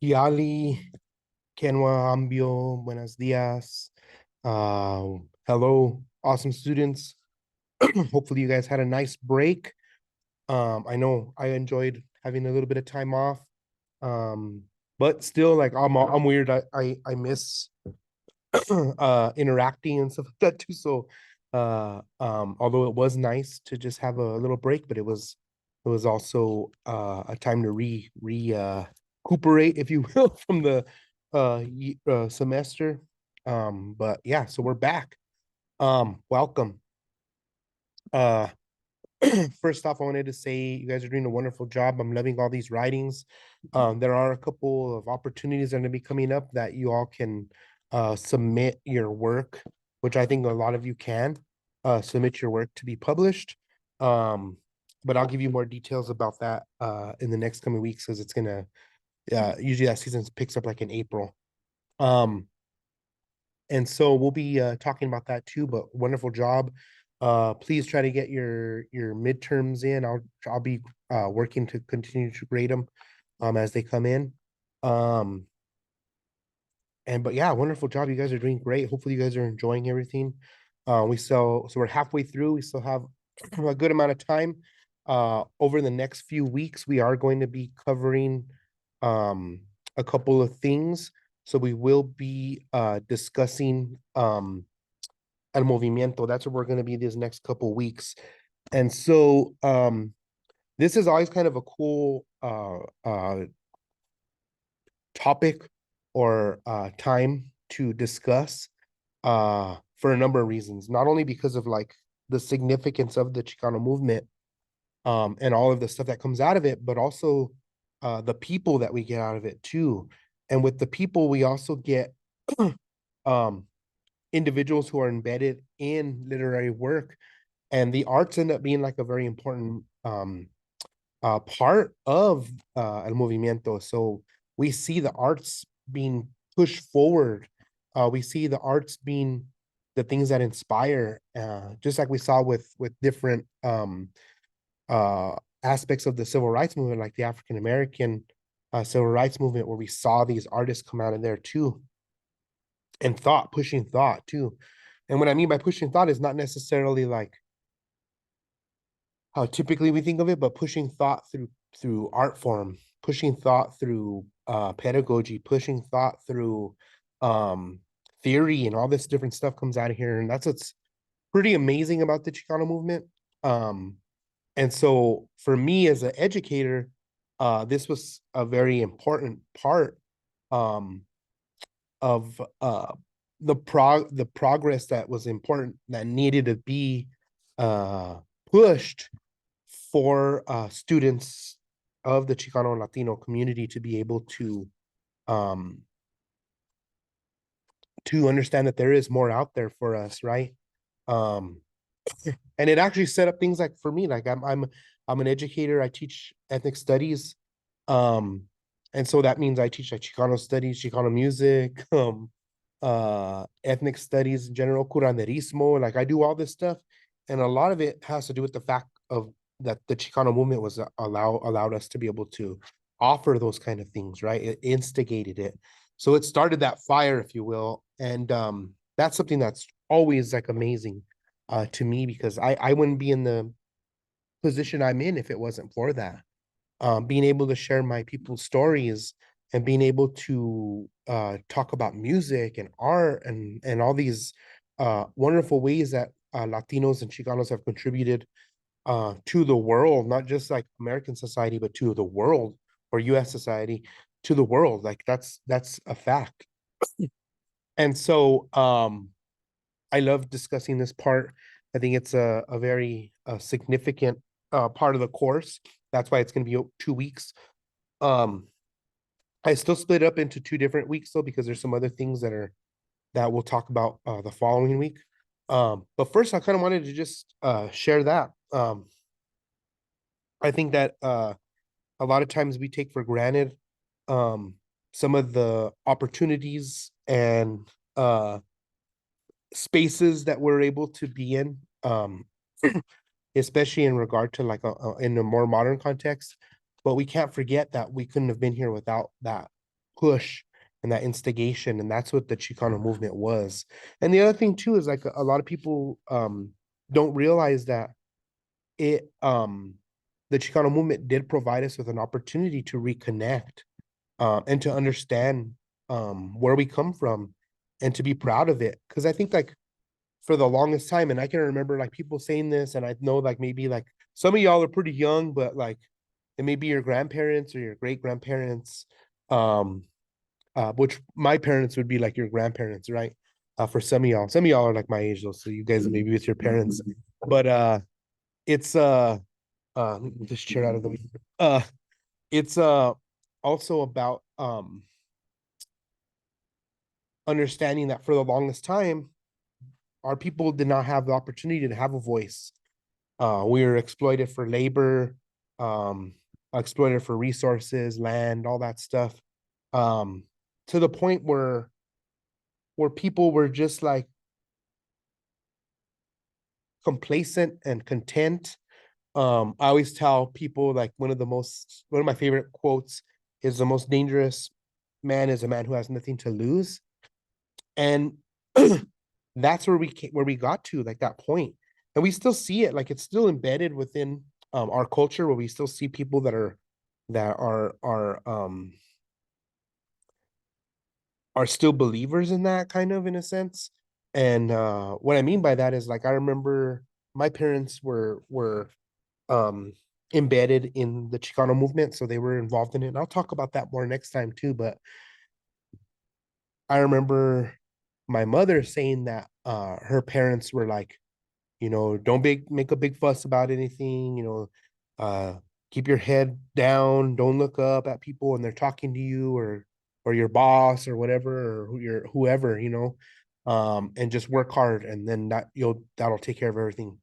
Kiali, Kenwa, Ambio, buenos dias. Hello, awesome students. Hopefully you guys had a nice break. I know I enjoyed having a little bit of time off. Um, but still like I'm weird. I miss interacting and stuff like that too. So although it was nice to just have a little break, but it was also a time to recuperate, if you will, from the semester. But yeah, so we're back. Welcome. Uh First off, I wanted to say you guys are doing a wonderful job. I'm loving all these writings. There are a couple of opportunities that are going to be coming up that you all can submit your work, which I think a lot of you can submit your work to be published. Um, but I'll give you more details about that in the next coming weeks because it's gonna usually that season picks up like in April. Um, and so we'll be talking about that too, but wonderful job. Please try to get your midterms in. I'll be working to continue to grade them as they come in. Um, and but yeah, wonderful job. You guys are doing great. Hopefully you guys are enjoying everything. So we're halfway through. We still have a good amount of time. Over the next few weeks, we are going to be covering a couple of things. So we will be discussing El Movimiento. That's where we're going to be these next couple weeks. And so this is always kind of a cool topic or time to discuss for a number of reasons. Not only because of like the significance of the Chicano movement and all of the stuff that comes out of it, but also the people that we get out of it too. And with the people, we also get um, individuals who are embedded in literary work, and the arts end up being like a very important part of El Movimiento. So we see the arts being pushed forward. We see the arts being the things that inspire, just like we saw with different aspects of the civil rights movement, like the African American civil rights movement, where we saw these artists come out of there too, and pushing thought too. And what I mean by pushing thought is not necessarily like how typically we think of it, but pushing thought through art form, pushing thought through pedagogy, pushing thought through um, theory, and all this different stuff comes out of here, and that's what's pretty amazing about the Chicano movement. Um, and so for me as an educator, this was a very important part um, of the progress that was important that needed to be uh, pushed for students of the Chicano Latino community to be able um, to understand that there is more out there for us, right? Um, and it actually set up things like for me, like I'm an educator. I teach ethnic studies, um, and so that means I teach like Chicano studies, Chicano music, ethnic studies in general, curanderismo. Like I do all this stuff, and a lot of it has to do with the fact of that the Chicano movement was allowed us to be able to offer those kind of things, right? It instigated it, so it started that fire, if you will, and that's something that's always like amazing to me because I wouldn't be in the position I'm in if it wasn't for that. Being able to share my people's stories and being able to talk about music and art and all these wonderful ways that Latinos and Chicanos have contributed to the world, not just like American society, but to the world or U.S. society, to the world. Like that's a fact. And so I love discussing this part. I think it's a very significant part of the course. That's why it's going to be 2 weeks. Um, I still split it up into 2 different weeks though, because there's some other things that we'll talk about the following week. But first, I kind of wanted to just share that. I think that a lot of times we take for granted um, some of the opportunities and spaces that we're able to be in, especially in regard to in a more modern context. But we can't forget that we couldn't have been here without that. push and that instigation, and that's what the Chicano movement was. And the other thing too is like a lot of people don't realize that it the Chicano movement did provide us with an opportunity to reconnect and to understand where we come from and to be proud of it. Because I think like for the longest time, and I can remember like people saying this, and I know like maybe like some of y'all are pretty young, but like it may be your grandparents or your great grandparents, um, which my parents would be like your grandparents, right? For some of y'all are like my age though, so you guys maybe with your parents, but it's move this chair out of the way. It's also about understanding that for the longest time, our people did not have the opportunity to have a voice. We were exploited for labor, um, exploited for resources, land, all that stuff, um, to the point where people were just like complacent and content. I always tell people like one of my favorite quotes is the most dangerous man is a man who has nothing to lose. And that's where we got to like that point. And we still see it, like it's still embedded within our culture where we still see people that are still believers in that kind of in a sense. And what I mean by that is like I remember my parents were um embedded in the Chicano movement, so they were involved in it. And I'll talk about that more next time too, but I remember my mother saying that her parents were like, don't make a big fuss about anything, uh keep your head down, don't look up at people when they're talking to you or your boss or whatever or whoever, and just work hard and then that'll take care of everything.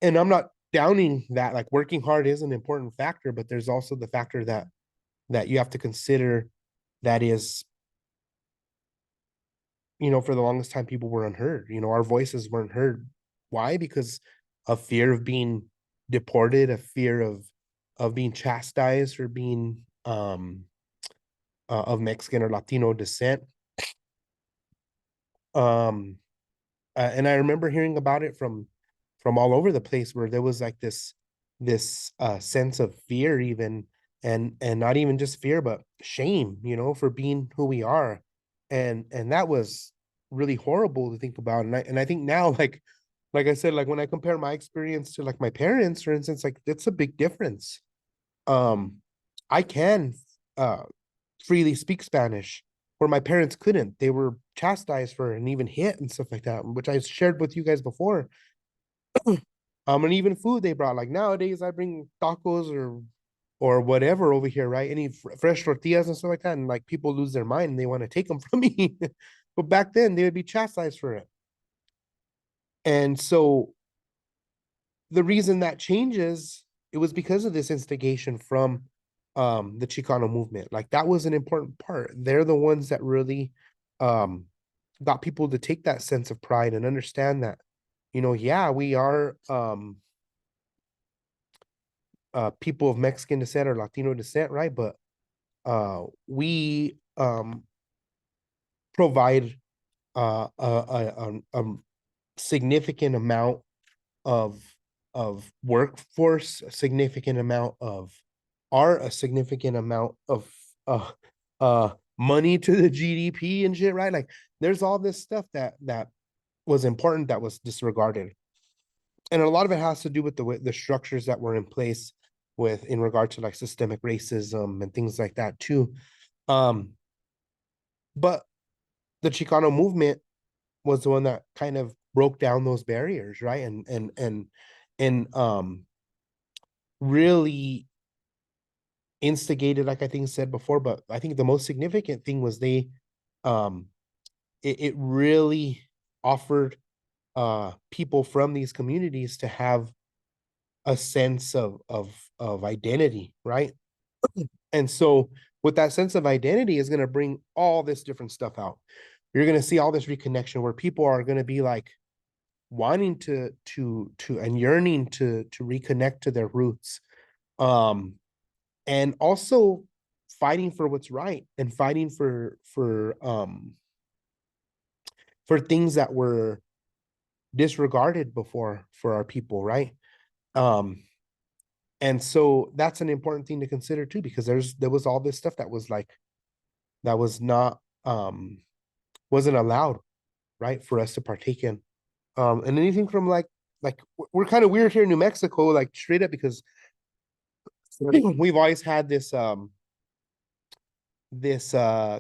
And I'm not downing that, like working hard is an important factor, but there's also the factor that you have to consider that is, for the longest time people were unheard. Our voices weren't heard. Why? Because of fear of being deported, a fear of being chastised for being of Mexican or Latino descent. Um and I remember hearing about it from all over the place where there was like this sense of fear even, and not even just fear but shame, for being who we are. And that was really horrible to think about. And I think now, like I said, like when I compare my experience to like my parents, for instance, like it's a big difference. um I can uh freely speak Spanish, where my parents couldn't. They were chastised for it and even hit and stuff like that, which I shared with you guys before. And even food they brought. Like nowadays, I bring tacos or whatever over here, right? Any fresh tortillas and stuff like that, and like people lose their mind and they want to take them from me. But back then, they would be chastised for it. And so the reason that changes, it was because of this instigation from the Chicano movement. Like that was an important part. They're the ones that really um got people to take that sense of pride and understand that, yeah, we are people of Mexican descent or Latino descent, right? But we provide a significant amount of workforce, a significant amount of art, a significant amount of uh money to the GDP and shit, right? Like there's all this stuff that was important that was disregarded. And a lot of it has to do with the structures that were in place with in regard to like systemic racism and things like that too. Um, but the Chicano movement was the one that kind of broke down those barriers, right? And really instigated, like I think said before, but I think the most significant thing was um it really offered people from these communities to have a sense of identity, right? And so with that sense of identity is going to bring all this different stuff out. You're going to see all this reconnection where people are going to be like wanting to and yearning to reconnect to their roots. Um and also fighting for what's right and fighting for things that were disregarded before for our people, right? Um, and so that's an important thing to consider too, because there was all this stuff that was like that was not wasn't allowed, right, for us to partake in. And anything from like we're kind of weird here in New Mexico, like straight up, because we've always had this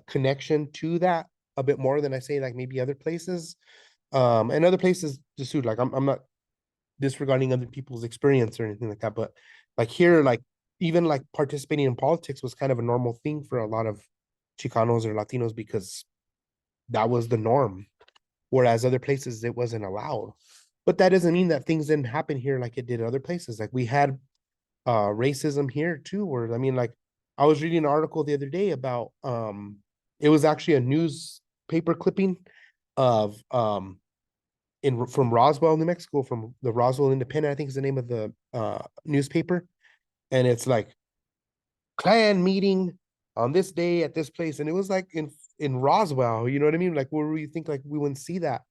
connection to that a bit more than I say like maybe other places. And other places just suit like I'm not disregarding other people's experience or anything like that, but like here, like even like participating in politics was kind of a normal thing for a lot of Chicanos or Latinos because that was the norm, whereas other places it wasn't allowed. But that doesn't mean that things didn't happen here like it did other places. Like we had racism here too, where I mean, like I was reading an article the other day about it was actually a newspaper clipping of in from Roswell, New Mexico, from the Roswell Independent, I think is the name of the newspaper. And it's like Klan meeting on this day at this place. And it was like in Roswell, you know what I mean? Like where we think like we wouldn't see that.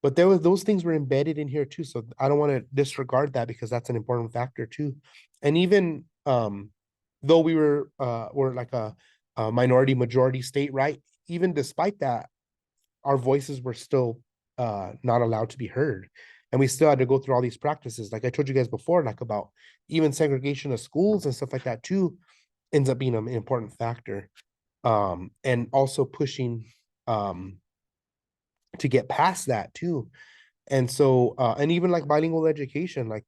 But there was those things were embedded in here too. So I don't want to disregard that because that's an important factor too. And even though we're like a minority majority state, right? Even despite that, our voices were still not allowed to be heard. And we still had to go through all these practices. Like I told you guys before, like about even segregation of schools and stuff like that too, ends up being an important factor. And also pushing to get past that too. And so and even like bilingual education, like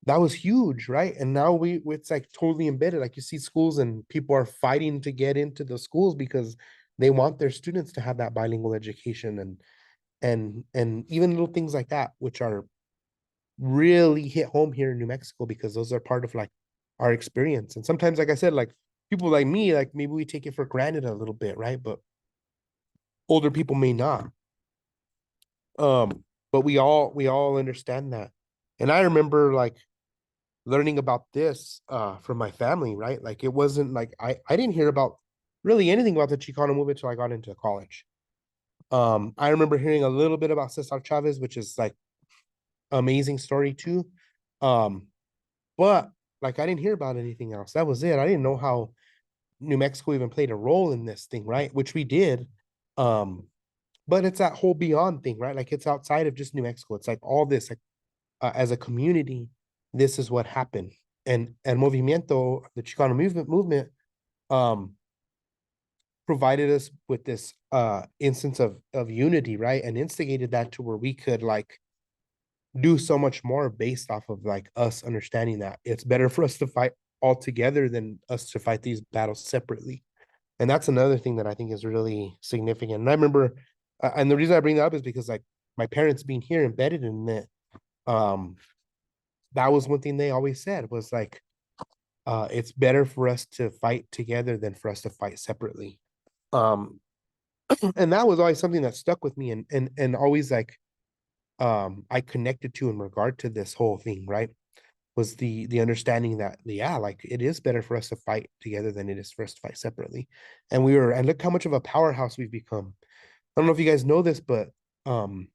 that was huge, right? And now it's like totally embedded. Like you see schools and people are fighting to get into the schools because they want their students to have that bilingual education and even little things like that, which are really hit home here in New Mexico because those are part of like our experience. And sometimes, like I said, like people like me, like maybe we take it for granted a little bit, right? But older people may not. But we all understand that. And I remember like learning about this from my family, right? Like it wasn't like I didn't hear about really anything about the Chicano movement until I got into college. I remember hearing a little bit about Cesar Chavez, which is like amazing story too. Um, but like I didn't hear about anything else. That was it. I didn't know how New Mexico even played a role in this thing, right? Which we did. Um, but it's that whole beyond thing, right? Like it's outside of just New Mexico. It's like all this, like as a community, this is what happened. And Movimiento, the Chicano movement, um, provided us with this instance of unity, right? And instigated that to where we could like do so much more based off of like us understanding that it's better for us to fight all together than us to fight these battles separately. And that's another thing that I think is really significant. And I remember, and the reason I bring that up is because like my parents being here embedded in it, um, that was one thing they always said was like, it's better for us to fight together than for us to fight separately. Um, and that was always something that stuck with me and always like I connected to in regard to this whole thing, right? Was the understanding that yeah, like it is better for us to fight together than it is for us to fight separately. And look how much of a powerhouse we've become. I don't know if you guys know this, but um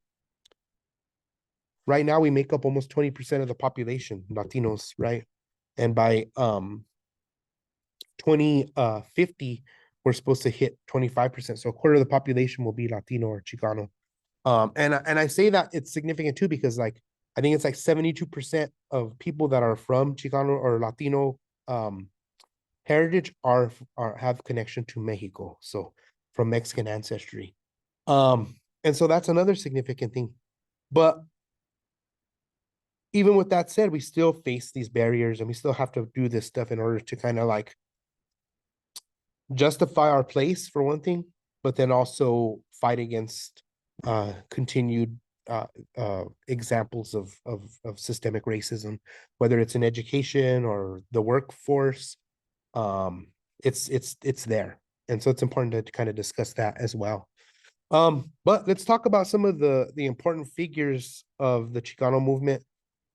right now we make up almost 20% of the population, Latinos, right? And by 2050, we're supposed to hit 25%. So a quarter of the population will be Latino or Chicano. And I say that it's significant too because like I think it's like 72% of people that are from Chicano or Latino heritage are have connection to Mexico, so from Mexican ancestry. And so that's another significant thing. But even with that said, we still face these barriers and we still have to do this stuff in order to kind of like justify our place for one thing, but then also fight against continued examples of systemic racism, whether it's in education or the workforce. It's there, and so it's important to kind of discuss that as well. But let's talk about some of the important figures of the Chicano movement,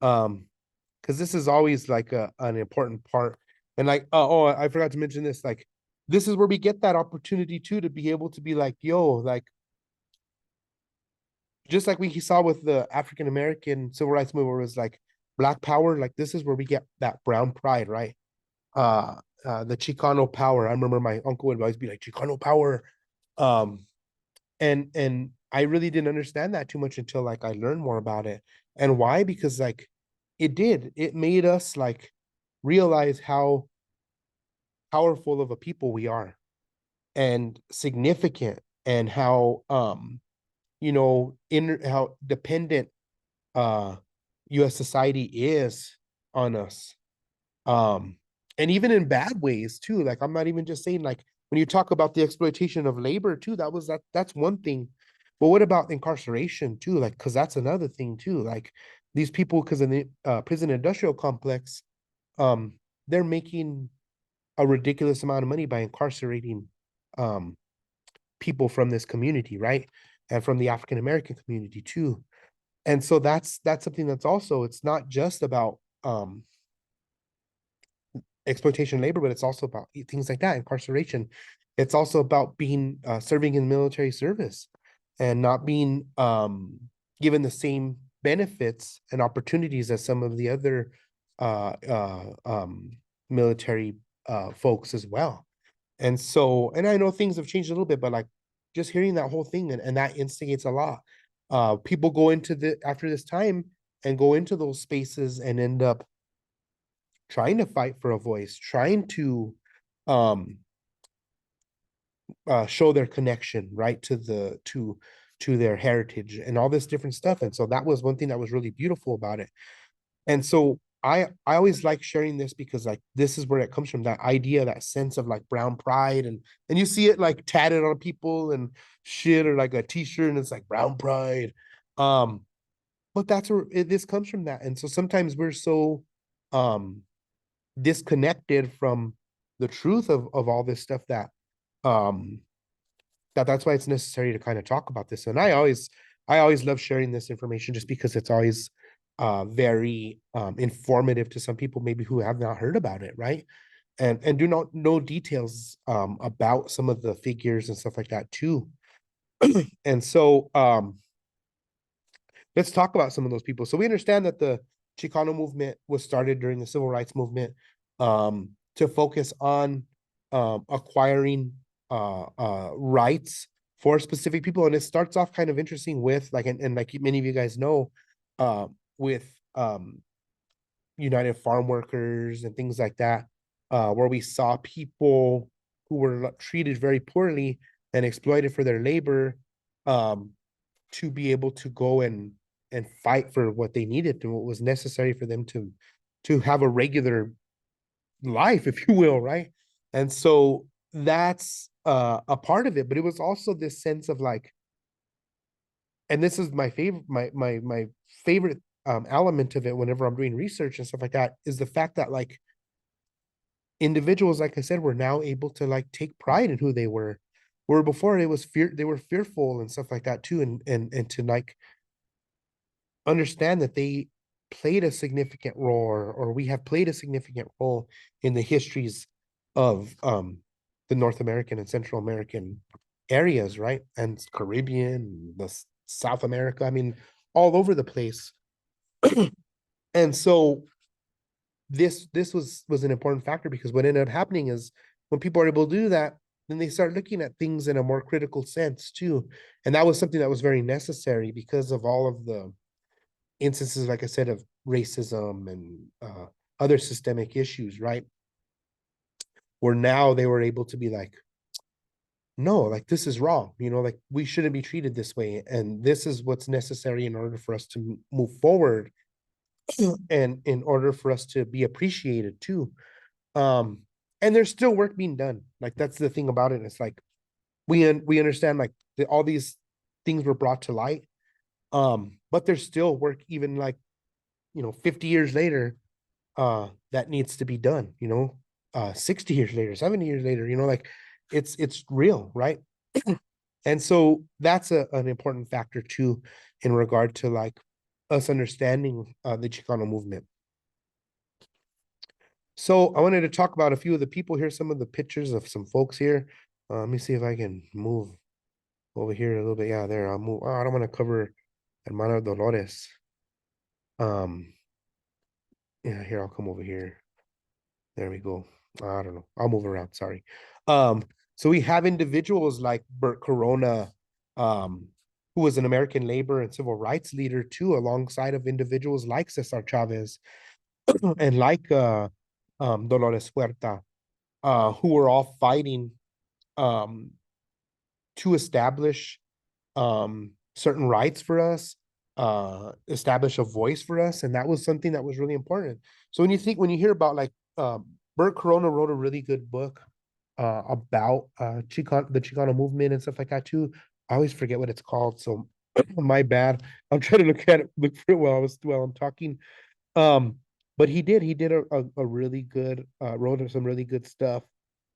because this is always like an important part. And like, oh, I forgot to mention this. Like, this is where we get that opportunity too to be able to be like, yo, like, just like we saw with the African American civil rights movement, where it was like Black Power. Like, this is where we get that brown pride, right? The Chicano power. I remember my uncle would always be like Chicano power. Um, and I really didn't understand that too much until like I learned more about it. And why? Because like it made us like realize how powerful of a people we are and significant, and how in how dependent uh US society is on us. um and even in bad ways too. Like, I'm not even just saying, like, when you talk about the exploitation of labor too, that's one thing. But what about incarceration too? Like, because that's another thing too. Like, these people, because in the prison industrial complex, um they're making a ridiculous amount of money by incarcerating um people from this community, right? And from the African American community too. And so that's something that's also, it's not just about exploitation labor, but it's also about things like that, incarceration. It's also about being serving in military service and not being given the same benefits and opportunities as some of the other uh, uh, um, military folks as well. And so, and I know things have changed a little bit, but like, just hearing that whole thing, and that instigates a lot. People go into the after this time and go into those spaces and end up trying to fight for a voice, trying to um show their connection, right, to their heritage and all this different stuff. And so that was one thing that was really beautiful about it. And so I always like sharing this because like this is where it comes from, that idea, that sense of like brown pride. And you see it like tatted on people and shit, or like a t-shirt and it's like brown pride. um but that's where this comes from, that. And so sometimes we're so um disconnected from the truth of all this stuff, that um that's why it's necessary to kind of talk about this. And I always love sharing this information, just because it's always very informative to some people maybe who have not heard about it, right? And do not know details about some of the figures and stuff like that too. And so let's talk about some of those people. So we understand that the Chicano movement was started during the civil rights movement, to focus on acquiring rights for specific people. And it starts off kind of interesting with like, and like many of you guys know, with United Farm Workers and things like that, where we saw people who were treated very poorly and exploited for their labor, um, to be able to go and fight for what they needed and what was necessary for them to have a regular life, if you will, right? And so that's a part of it. But it was also this sense of like, and this is my favorite, my favorite element of it whenever I'm doing research and stuff like that, is the fact that like individuals, like I said, were now able to like take pride in who they were. Where before it was fear, they were fearful and stuff like that too, and to like understand that they played a significant role, or we have played a significant role in the histories of the North American and Central American areas, right? And Caribbean, the South America, I mean, all over the place. And so this was an important factor, because what ended up happening is when people are able to do that, then they start looking at things in a more critical sense too. And that was something that was very necessary because of all of the instances, like I said, of racism and other systemic issues, right? Where now they were able to be like, no, like this is wrong, like we shouldn't be treated this way, and this is what's necessary in order for us to move forward, and in order for us to be appreciated too. um and there's still work being done. Like, that's the thing about it. It's like we understand like all these things were brought to light, but there's still work, even like 50 years later, that needs to be done, 60 years later, 70 years later, like it's real, right? And so that's an important factor too, in regard to like us understanding the Chicano movement. So I wanted to talk about a few of the people here, some of the pictures of some folks here. Let me see if I can move over here a little bit. Yeah, there. I'll move. Oh, I don't want to cover Hermana Dolores. Um, yeah, here, I'll come over here. There we go. I don't know. I'll move around. Sorry. Um, so we have individuals like Bert Corona, um, who was an American labor and civil rights leader too, alongside of individuals like Cesar Chavez and like Dolores Huerta, who were all fighting um, to establish certain rights for us, establish a voice for us, and that was something that was really important. So when you hear about like Bert Corona wrote a really good book about the Chicano movement and stuff like that too. I always forget what it's called, so my bad. I'm trying to look for it while I'm talking. Um, but he did a really good wrote some really good stuff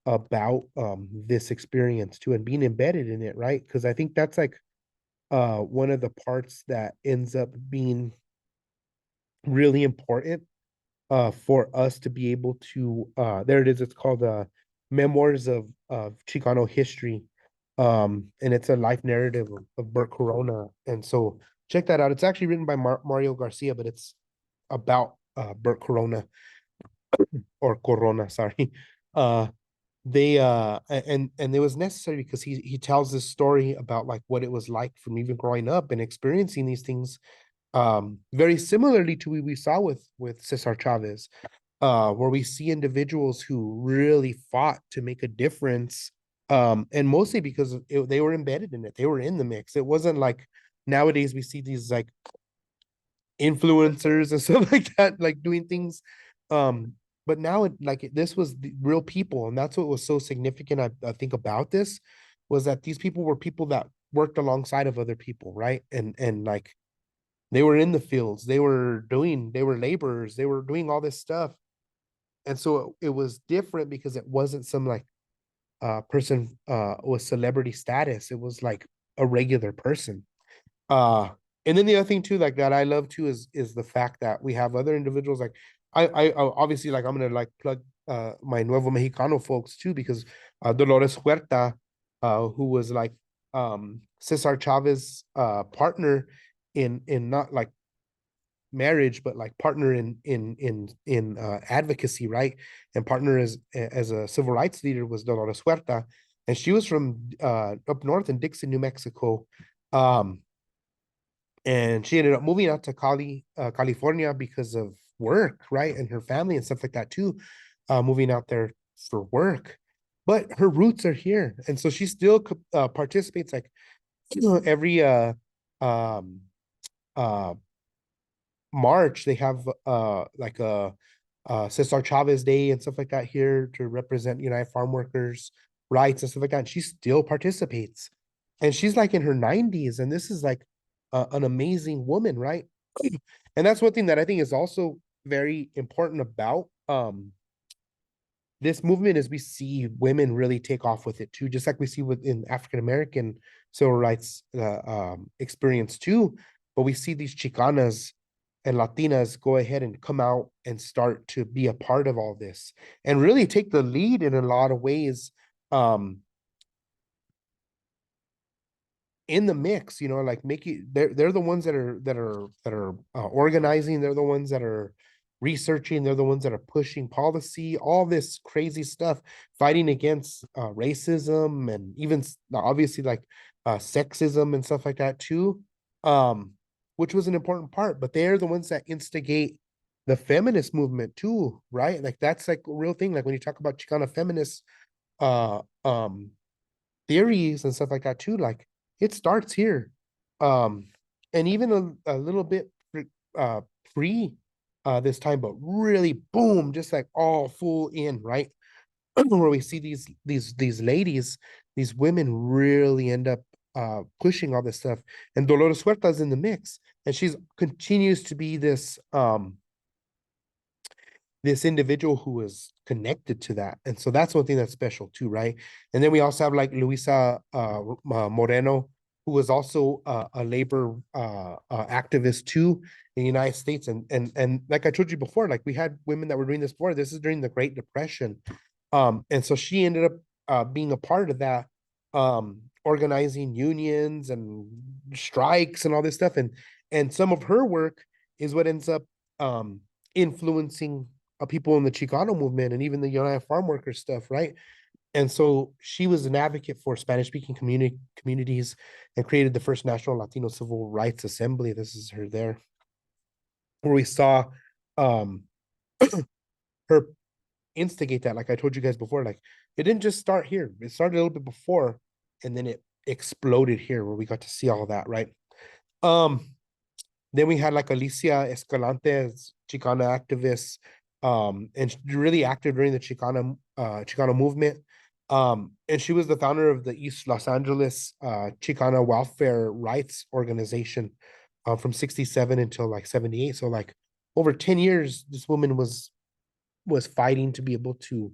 about this experience too and being embedded in it, right? Because I think that's like one of the parts that ends up being really important for us to be able to there it is, it's called Memoirs of Chicano History. And it's a life narrative of Bert Corona. And so check that out. It's actually written by Mario Garcia, but it's about Bert Corona or Corona, sorry. Uh they and it was necessary because he tells this story about like what it was like from even growing up and experiencing these things very similarly to what we saw with Cesar Chavez, where we see individuals who really fought to make a difference, and mostly because they were embedded in it, they were in the mix. It wasn't like nowadays we see these like influencers and stuff like that, like doing things. But now this was the real people, and that's what was so significant. I think about this was that these people were people that worked alongside of other people, right? And like they were in the fields, they were laborers, they were doing all this stuff. And so it was different because it wasn't some like person with celebrity status. It was like a regular person. Uh, and then the other thing too, like that I love too is the fact that we have other individuals like I obviously like I'm gonna like plug my Nuevo Mexicano folks too because Dolores Huerta, who was like Cesar Chavez partner in not like marriage but like partner in advocacy, right? And partner as a civil rights leader was Dolores Huerta, and she was from up north in Dixon, New Mexico. um and she ended up moving out to California because of work, right? And her family and stuff like that too, moving out there for work. But her roots are here, and so she still participates like every um uh March. They have like a Cesar Chavez Day and stuff like that here to represent United Farm Workers rights and stuff like that. And she still participates, and she's like in her 90s, and this is like an amazing woman, right? And that's one thing that I think is also very important about this movement is we see women really take off with it too, just like we see within African American civil rights experience too. But we see these Chicanas and Latinas go ahead and come out and start to be a part of all this and really take the lead in a lot of ways. Um, in the mix, like they're the ones that are organizing, they're the ones that are researching, they're the ones that are pushing policy, all this crazy stuff, fighting against racism and even obviously like sexism and stuff like that too. Um, which was an important part, but they're the ones that instigate the feminist movement too, right? Like that's like a real thing. Like when you talk about Chicana feminists, uh um theories and stuff like that too, like it starts here. um and even a little bit uh pre this time, but really boom, just like all full in, right? Where we see these ladies, these women really end up pushing all this stuff, and Dolores Huerta's in the mix, and she's continues to be this individual who is connected to that. And so that's one thing that's special too, right? And then we also have like Luisa Moreno, who was also a labor activist too in the United States. And like I told you before, like we had women that were doing this before. This is during the Great Depression. And so she ended up being a part of that, organizing unions and strikes and all this stuff. And some of her work is what ends up um, influencing people in the Chicano movement and even the United Farm Workers stuff, right? And so she was an advocate for Spanish speaking communities and created the first National Latino Civil Rights Assembly. This is her there, where we saw um, her instigate that. Like I told you guys before, like it didn't just start here, it started a little bit before, and then it exploded here where we got to see all that, right? Um, then we had like Alicia Escalante, Chicana activist, and really active during the Chicano movement. And she was the founder of the East Los Angeles Chicana Welfare Rights Organization from 67 until like 78. So like over 10 years, this woman was fighting to be able to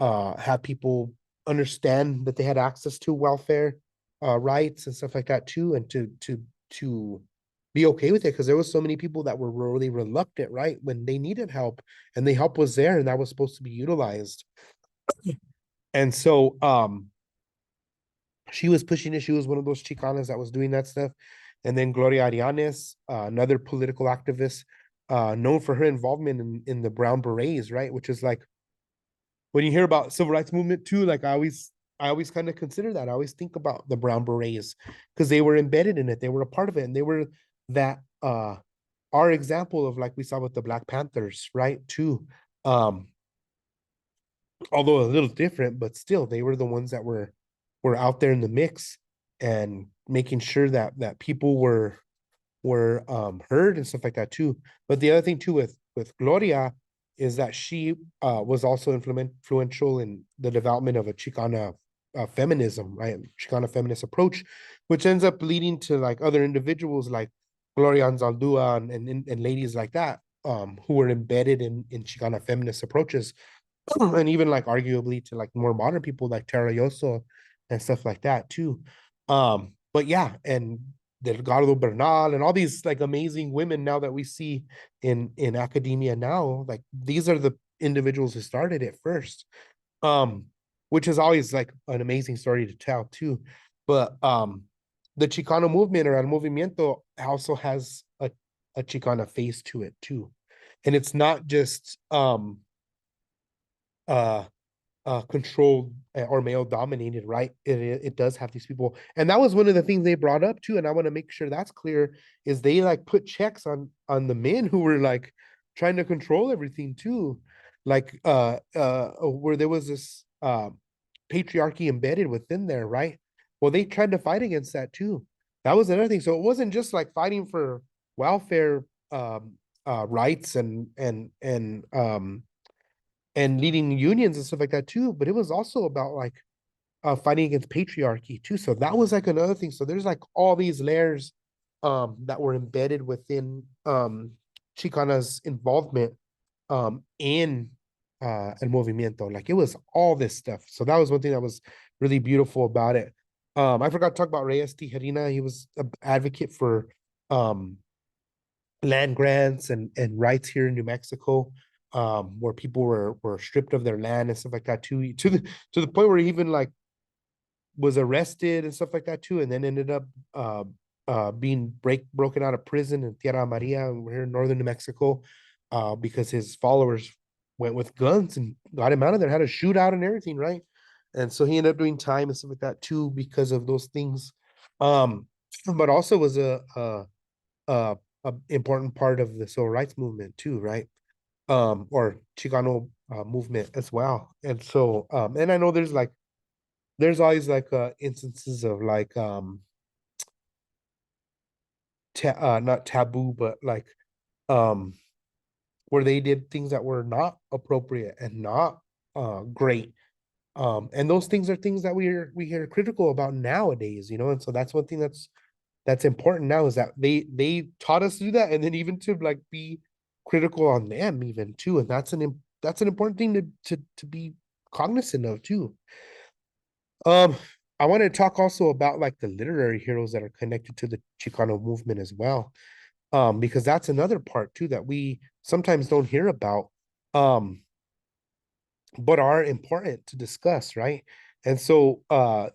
have people understand that they had access to welfare rights and stuff like that too, and to be okay with it, because there was so many people that were really reluctant, right, when they needed help, and the help was there and that was supposed to be utilized. And so she was pushing it. She was one of those Chicanas that was doing that stuff. And then Gloria Arianes, another political activist, known for her involvement in the Brown Berets, right, which is like when you hear about civil rights movement too, like I always kind of consider that. I always think about the Brown Berets because they were embedded in it. They were a part of it, and they were that our example of, like we saw with the Black Panthers, right? Too. Um, Although a little different, but still they were the ones that were out there in the mix and making sure that people were heard and stuff like that too. But the other thing too with Gloria is that she was also influential in the development of a Chicana feminism, right? Chicana feminist approach, which ends up leading to like other individuals like Gloria Anzaldúa and ladies like that, who were embedded in Chicana feminist approaches, and even like arguably to like more modern people like Tara Yoso and stuff like that too. But yeah, and Delgado Bernal and all these like amazing women now that we see in academia now, like these are the individuals who started it first. Um, which is always like an amazing story to tell too. But the Chicano movement or El Movimiento also has a Chicana face to it too. And it's not just uh controlled or male dominated, right? It does have these people, and that was one of the things they brought up too. And I want to make sure that's clear: is they like put checks on the men who were like trying to control everything too, like where there was this patriarchy embedded within there, right? Well, they tried to fight against that too. That was another thing. So it wasn't just like fighting for welfare rights and leading unions and stuff like that too. But it was also about like fighting against patriarchy too. So that was like another thing. So there's like all these layers that were embedded within Chicana's involvement in El Movimiento. Like it was all this stuff. So that was one thing that was really beautiful about it. I forgot to talk about Reyes Tijerina. He was an advocate for um, land grants and rights here in New Mexico, where people were stripped of their land and stuff like that too, to the point where he even like was arrested and stuff like that too, and then ended up being broken out of prison in Tierra Maria here in northern New Mexico, because his followers went with guns and got him out of there, had a shootout and everything, right? And so he ended up doing time and stuff like that too because of those things. Um, but also was a, a important part of the civil rights movement too, right? Or Chicano movement as well. And so, and I know there's always like instances of like not taboo, but like um where they did things that were not appropriate and not great. And those things are things that we hear critical about nowadays, you know. And so that's one thing that's important now, is that they taught us to do that, and then even to like be critical on them even too, and that's an important thing to be cognizant of too. um I want to talk also about like the literary heroes that are connected to the Chicano movement as well. Because that's another part too that we sometimes don't hear about. Um, but are important to discuss, right? And so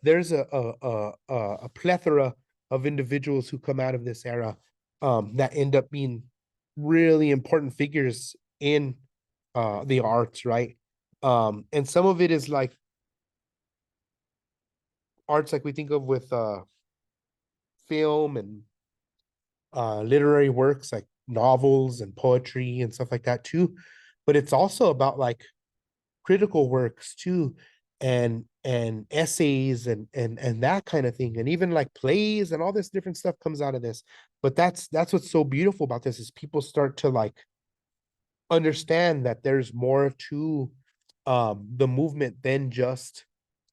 there's a plethora of individuals who come out of this era that end up being really important figures in the arts, right? And some of it is like arts like we think of with film and literary works like novels and poetry and stuff like that too. But it's also about like critical works too, and essays and that kind of thing, and even like plays and all this different stuff comes out of this. But that's what's so beautiful about this is people start to like understand that there's more to the movement than just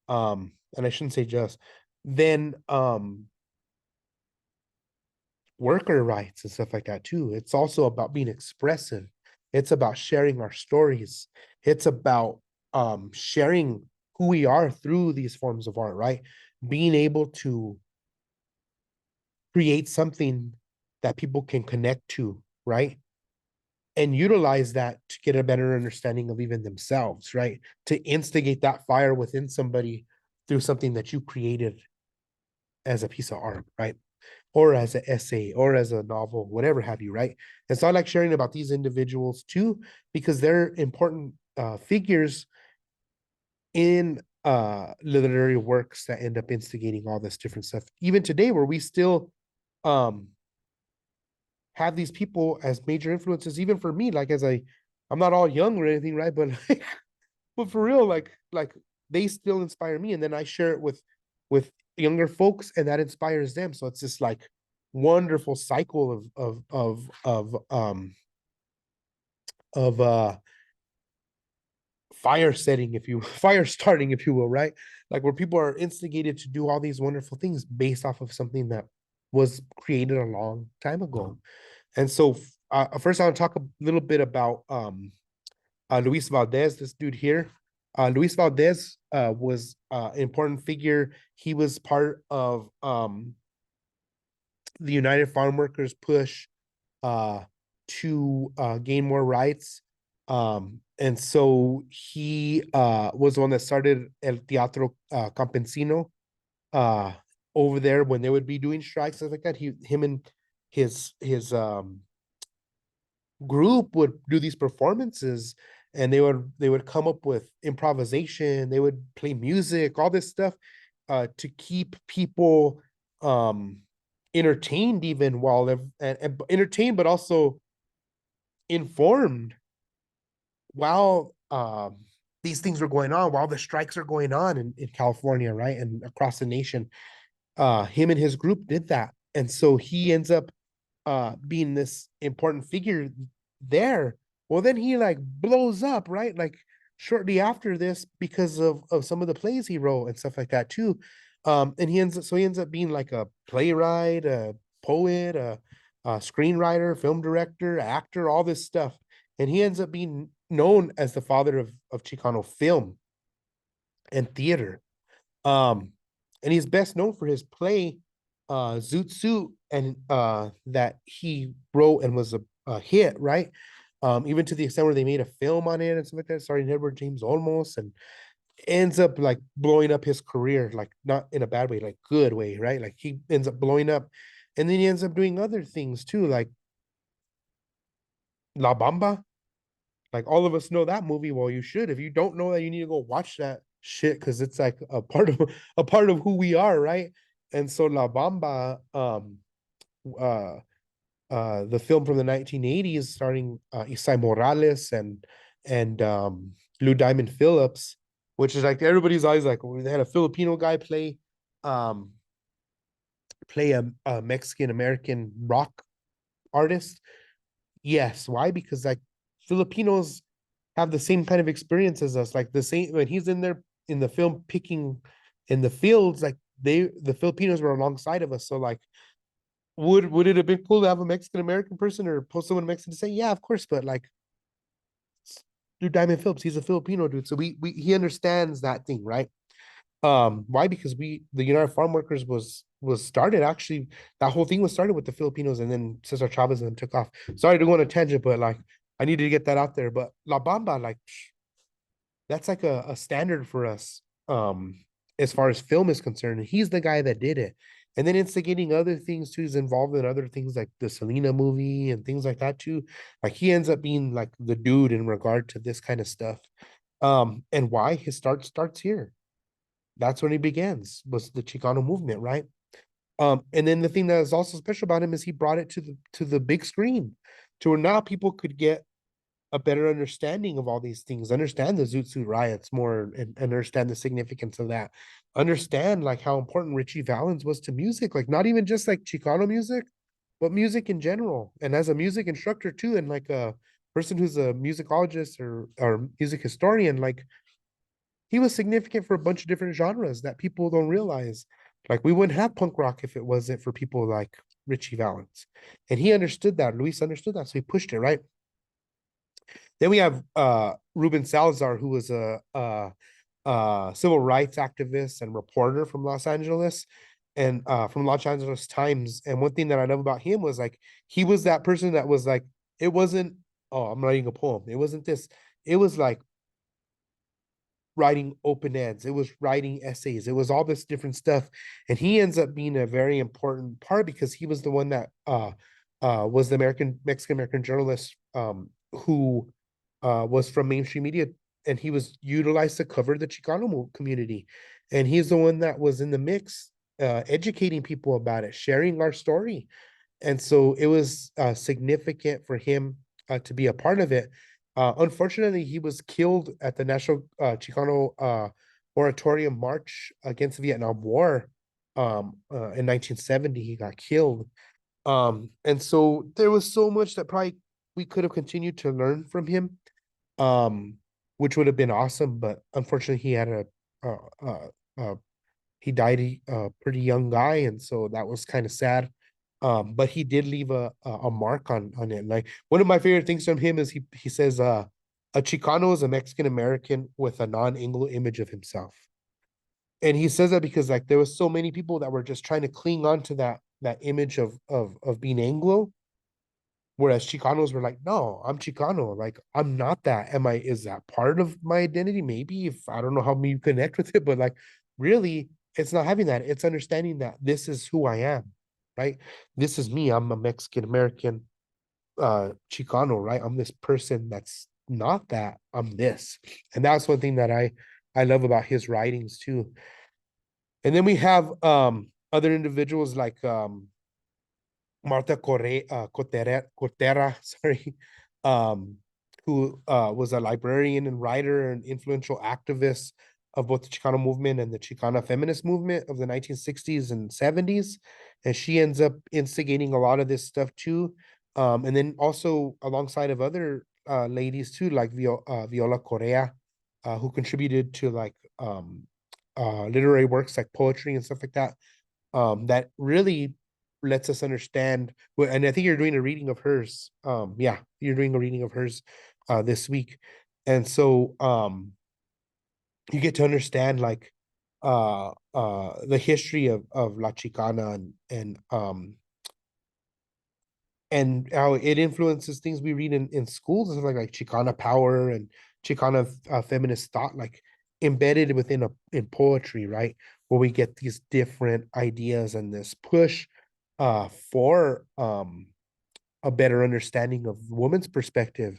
and I shouldn't say just than worker rights and stuff like that too. It's also about being expressive. It's about sharing our stories. It's about sharing who we are through these forms of art, right? Being able to create something that people can connect to, right? And utilize that to get a better understanding of even themselves, right? To instigate that fire within somebody through something that you created as a piece of art, right? Or as an essay or as a novel, whatever have you, right? And so I like sharing about these individuals too, because they're important figures in literary works that end up instigating all this different stuff. Even today, where we still um have these people as major influences, even for me, like as I'm not all young or anything, right? But like, but for real, like they still inspire me, and then I share it with younger folks, and that inspires them. So it's this like wonderful cycle of fire setting, if you fire starting, if you will, right? Like where people are instigated to do all these wonderful things based off of something that was created a long time ago. And so first I want to talk a little bit about Luis Valdez, this dude here. Luis Valdez was an important figure. He was part of the United Farm Workers push uh, to gain more rights. And so he was the one that started El Teatro Campesino uh, over there when they would be doing strikes, stuff like that. Him and his group would do these performances, and they would come up with improvisation, they would play music, all this stuff to keep people um entertained, even while they're and entertained but also informed while these things were going on, while the strikes are going on in California, right, and across the nation. Him and his group did that, and so he ends up being this important figure there. Well, then he like blows up, right? Like shortly after this because of some of the plays he wrote and stuff like that too. And he ends up being like a playwright, a poet, a screenwriter, film director, actor, all this stuff. And he ends up being known as the father of Chicano film and theater. Um, and he's best known for his play, Zoot Suit, and that he wrote and was a hit, right? Even to the extent where they made a film on it and stuff like that, starring Edward James Olmos, and ends up like blowing up his career, like not in a bad way, like good way, right? Like he ends up blowing up, and then he ends up doing other things too, like La Bamba. Like all of us know that movie. Well, you should. If you don't know that, you need to go watch that shit because it's like a part of who we are, right? And so La Bamba, uh, the film from the 1980s, starring Isai Morales and Lou Diamond Phillips, which is like everybody's always like, well, they had a Filipino guy um, play a Mexican American rock artist. Yes, why? Because like Filipinos have the same kind of experience as us. Like the same when he's in there in the film picking in the fields, like the Filipinos were alongside of us. So like would it have been cool to have a Mexican American person or post someone Mexican to say, yeah, of course, but like dude Diamond Phillips, he's a Filipino dude. So we he understands that thing, right? Why? Because the United Farm Workers was started actually. That whole thing was started with the Filipinos, and then Cesar Chavez then took off. Sorry to go on a tangent, but like I needed to get that out there. But La Bamba, like that's like a standard for us, as far as film is concerned. And he's the guy that did it. And then instigating other things too. He's involved in other things like the Selena movie and things like that too. Like he ends up being like the dude in regard to this kind of stuff. And why his starts here. That's when he begins, was the Chicano movement, right? And then the thing that is also special about him is he brought it to the big screen, to where now people could get a better understanding of all these things, understand the Zoot Suit riots more, and understand the significance of that. Understand like how important Richie Valens was to music, like not even just like Chicano music, but music in general. And as a music instructor too, and like a person who's a musicologist or music historian, like he was significant for a bunch of different genres that people don't realize. Like we wouldn't have punk rock if it wasn't for people like Richie Valens. And he understood that. Luis understood that. So he pushed it, right? Then we have Ruben Salazar, who was a civil rights activist and reporter from Los Angeles and from Los Angeles Times. And one thing that I love about him was like he was that person that was like, it wasn't, oh, I'm writing a poem. It wasn't this. It was like writing open ends, it was writing essays, it was all this different stuff. And he ends up being a very important part because he was the one that was the Mexican American journalist who was from mainstream media, and he was utilized to cover the Chicano community. And he's the one that was in the mix, educating people about it, sharing our story. And so it was significant for him to be a part of it. Unfortunately, he was killed at the National Chicano Moratorium March against the Vietnam War in 1970. He got killed. And so there was so much that probably we could have continued to learn from him, um, which would have been awesome. But unfortunately, he had a, a he died a pretty young guy, and so that was kind of sad. But he did leave a mark on it. Like one of my favorite things from him is he says a Chicano is a Mexican American with a non-Anglo image of himself. And he says that because like there was so many people that were just trying to cling on to that image of being Anglo, whereas Chicanos were like, no, I'm Chicano. Like, I'm not that. Is that part of my identity? Maybe, if I don't know how you connect with it, but like, really, it's not having that. It's understanding that this is who I am, right? This is me. I'm a Mexican American Chicano, right? I'm this person that's not that. I'm this. And that's one thing that I love about his writings too. And then we have other individuals like Marta Cotera, sorry, um, who was a librarian and writer and influential activist of both the Chicano movement and the Chicana feminist movement of the 1960s and 70s. And she ends up instigating a lot of this stuff too. And then also alongside of other ladies too, like Viola Correa, who contributed to like literary works like poetry and stuff like that, that really lets us understand. And I think you're doing a reading of hers. Yeah, you're doing a reading of hers this week. And so you get to understand like the history of La Chicana, and how it influences things we read in schools and stuff like Chicana power and Chicana feminist thought, like embedded within in poetry, right? Where we get these different ideas and this push for a better understanding of woman's perspective,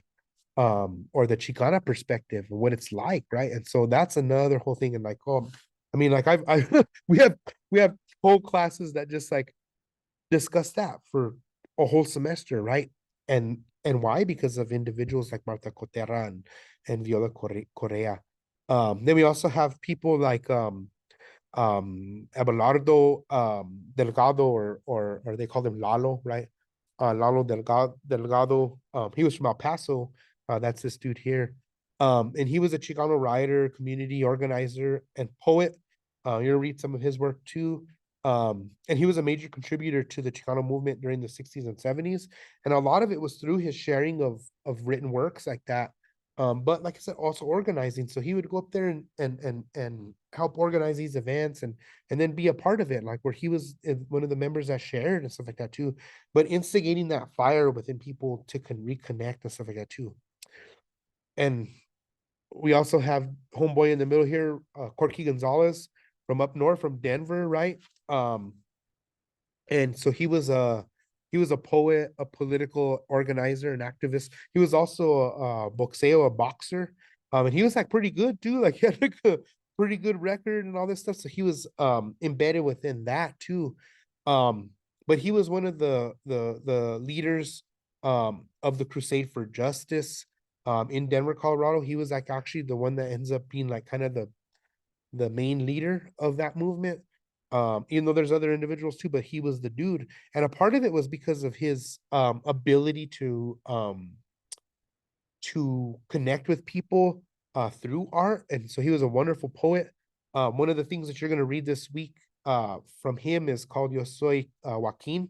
or the Chicana perspective and what it's like, right? And so that's another whole thing. And like, oh, I mean, like I we have whole classes that just like discuss that for a whole semester, right? And why? Because of individuals like Marta Cotera and Viola Correa. Then we also have people like Abelardo Delgado, or they call him Lalo, right? Lalo Delgado. He was from El Paso. That's this dude here. And he was a Chicano writer, community organizer, and poet. You'll read some of his work too. And he was a major contributor to the Chicano movement during the 60s and 70s. And a lot of it was through his sharing of written works like that. But like I said, also organizing. So he would go up there and help organize these events and then be a part of it, like where he was one of the members that shared and stuff like that too. But instigating that fire within people to reconnect and stuff like that too. And we also have homeboy in the middle here, Corky Gonzalez from up north from Denver, right? And so he was a poet, a political organizer, an activist. He was also a boxeo, a boxer, and he was like pretty good too. Like he had like a pretty good record and all this stuff. So he was embedded within that too. Um, but he was one of the leaders of the Crusade for Justice in Denver, Colorado. He was like actually the one that ends up being like kind of the main leader of that movement. Even though there's other individuals too, but he was the dude. And a part of it was because of his ability to connect with people through art. And so he was a wonderful poet. One of the things that you're going to read this week from him is called Yo Soy Joaquin.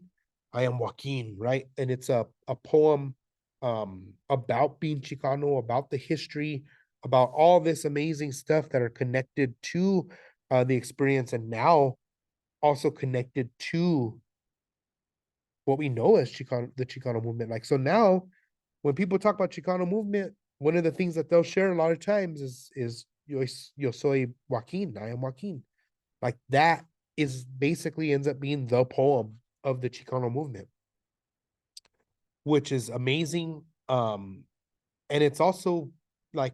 I am Joaquin, right? And it's a poem about being Chicano, about the history, about all this amazing stuff that are connected to the experience, and now also connected to what we know as Chicano, the Chicano movement. Like, so now when people talk about Chicano movement, one of the things that they'll share a lot of times is yo soy Joaquin, I am Joaquin. Like that is basically ends up being the poem of the Chicano movement, which is amazing. And it's also like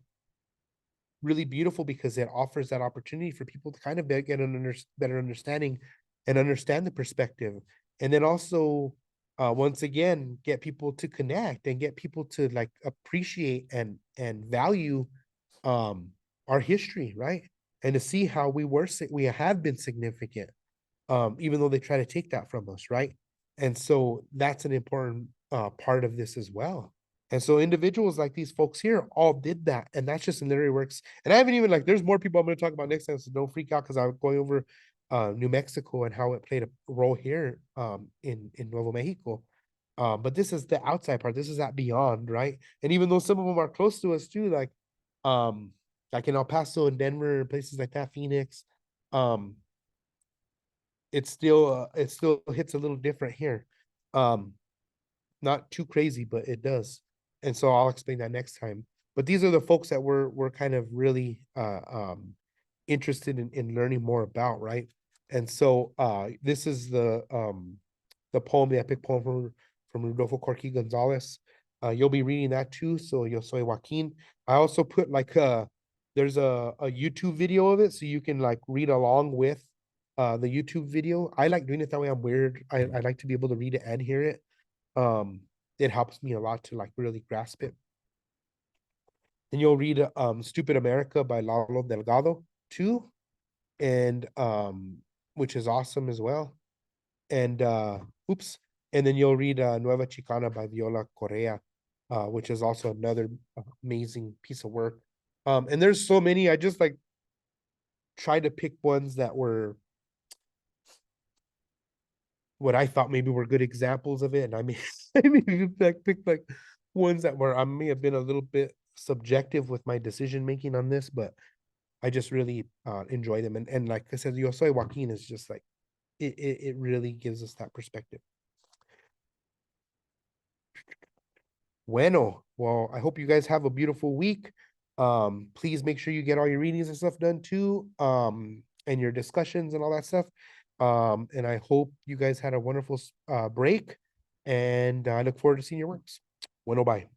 really beautiful because it offers that opportunity for people to kind of get an better understanding and understand the perspective. And then also, once again, get people to connect and get people to like appreciate and value our history, right? And to see how we have been significant, even though they try to take that from us, right? And so that's an important part of this as well. And so individuals like these folks here all did that. And that's just in literary works. And I haven't even like there's more people I'm going to talk about next time. So don't freak out because I'm going over New Mexico and how it played a role here in Nuevo Mexico. But this is the outside part. This is that beyond, right? And even though some of them are close to us too, um like in El Paso and Denver, places like that, Phoenix, um, it still hits a little different here. Um, not too crazy, but it does. And so I'll explain that next time. But these are the folks that we're kind of really interested in learning more about, right? And so this is the poem, the epic poem from Rodolfo Corky Gonzalez. You'll be reading that too. So Yo Soy Joaquin. I also put like there's a YouTube video of it so you can like read along with the YouTube video. I like doing it that way. I'm weird. I like to be able to read it and hear it. Um, it helps me a lot to like really grasp it. And you'll read Stupid America by Lalo Delgado too, and which is awesome as well. And oops, and then you'll read Nueva Chicana by Viola Correa, which is also another amazing piece of work. And there's so many. I just like tried to pick ones that were what I thought maybe were good examples of it, and I may I maybe like picked like ones that were I may have been a little bit subjective with my decision making on this, but I just really enjoy them. And like I said, Yo Soy Joaquin is just like it really gives us that perspective. Bueno, well, I hope you guys have a beautiful week. Please make sure you get all your readings and stuff done too, and your discussions and all that stuff. And I hope you guys had a wonderful break, and I look forward to seeing your works. Bueno, bye.